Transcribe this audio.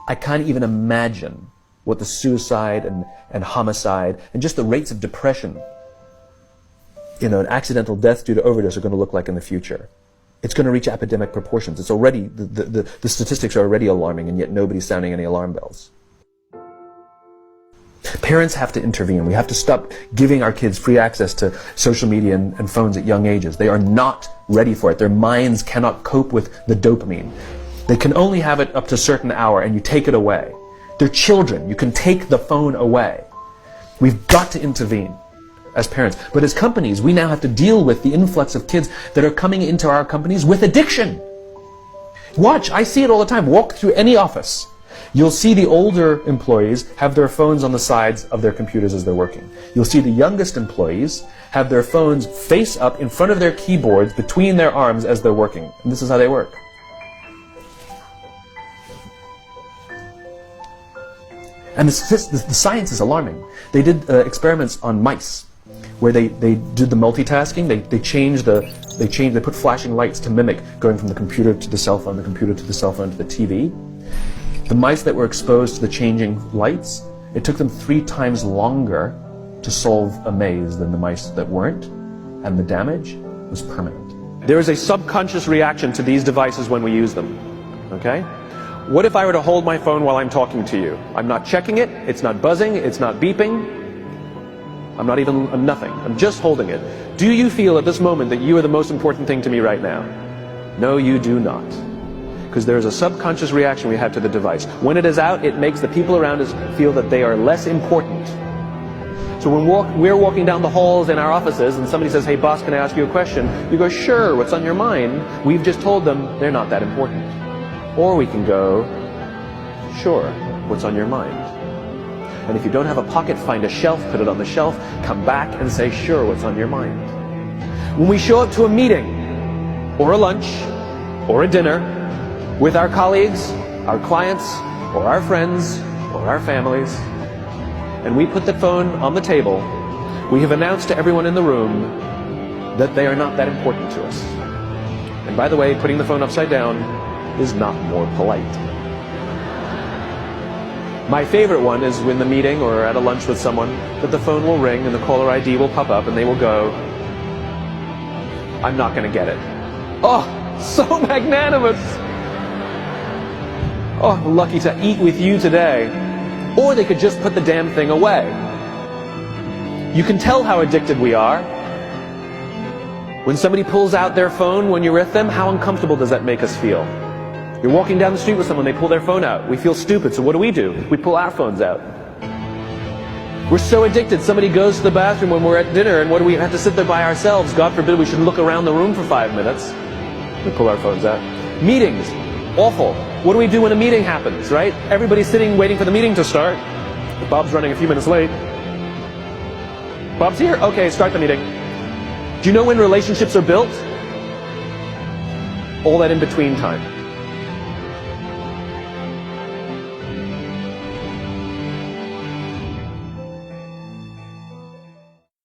I can't even imagine what the suicide and homicide and just the rates of depression, and accidental death due to overdose are going to look like in the future. It's going to reach epidemic proportions. It's already, the statistics are already alarming, and yet nobody's sounding any alarm bells. Parents have to intervene. We have to stop giving our kids free access to social media and phones at young ages. They are not ready for it. Their minds cannot cope with the dopamine. They can only have it up to a certain hour, and you take it away. They're children. You can take the phone away. We've got to intervene as parents. But as companies, we now have to deal with the influx of kids that are coming into our companies with addiction. Watch, I see it all the time. Walk through any office. You'll see the older employees have their phones on the sides of their computers as they're working. You'll see the youngest employees have their phones face up in front of their keyboards between their arms as they're working. And this is how they work. And the science is alarming. They did experiments on mice where they did the multitasking. They put flashing lights to mimic going from the computer to the cell phone, the computer to the cell phone to the TV. The mice that were exposed to the changing lights, it took them 3 times longer to solve a maze than the mice that weren't, and the damage was permanent. There is a subconscious reaction to these devices when we use them, okay? What if I were to hold my phone while I'm talking to you? I'm not checking it, it's not buzzing, it's not beeping, I'm nothing, I'm just holding it. Do you feel at this moment that you are the most important thing to me right now? No, you do not. Because there is a subconscious reaction we have to the device. When it is out, it makes the people around us feel that they are less important. So when we're walking down the halls in our offices and somebody says, hey boss, can I ask you a question? You go, sure, what's on your mind? We've just told them they're not that important. Or we can go, sure, what's on your mind? And if you don't have a pocket, find a shelf, put it on the shelf, come back and say, sure, what's on your mind? When we show up to a meeting, or a lunch, or a dinner, with our colleagues, our clients, or our friends, or our families, and we put the phone on the table, we have announced to everyone in the room that they are not that important to us. And by the way, putting the phone upside down is not more polite. My favorite one is when the meeting or at a lunch with someone, that the phone will ring and the caller ID will pop up and they will go, I'm not going to get it. Oh, so magnanimous! Oh, lucky to eat with you today. Or they could just put the damn thing away. You can tell how addicted we are. When somebody pulls out their phone when you're with them, how uncomfortable does that make us feel? You're walking down the street with someone, they pull their phone out. We feel stupid, so what do? We pull our phones out. We're so addicted. Somebody goes to the bathroom when we're at dinner, and what do we have to sit there by ourselves? God forbid we should look around the room for 5 minutes. We pull our phones out. Meetings. Awful. What do we do when a meeting happens, right? Everybody's sitting waiting for the meeting to start. Bob's running a few minutes late. Bob's here? Okay, start the meeting. Do you know when relationships are built? All that in between time.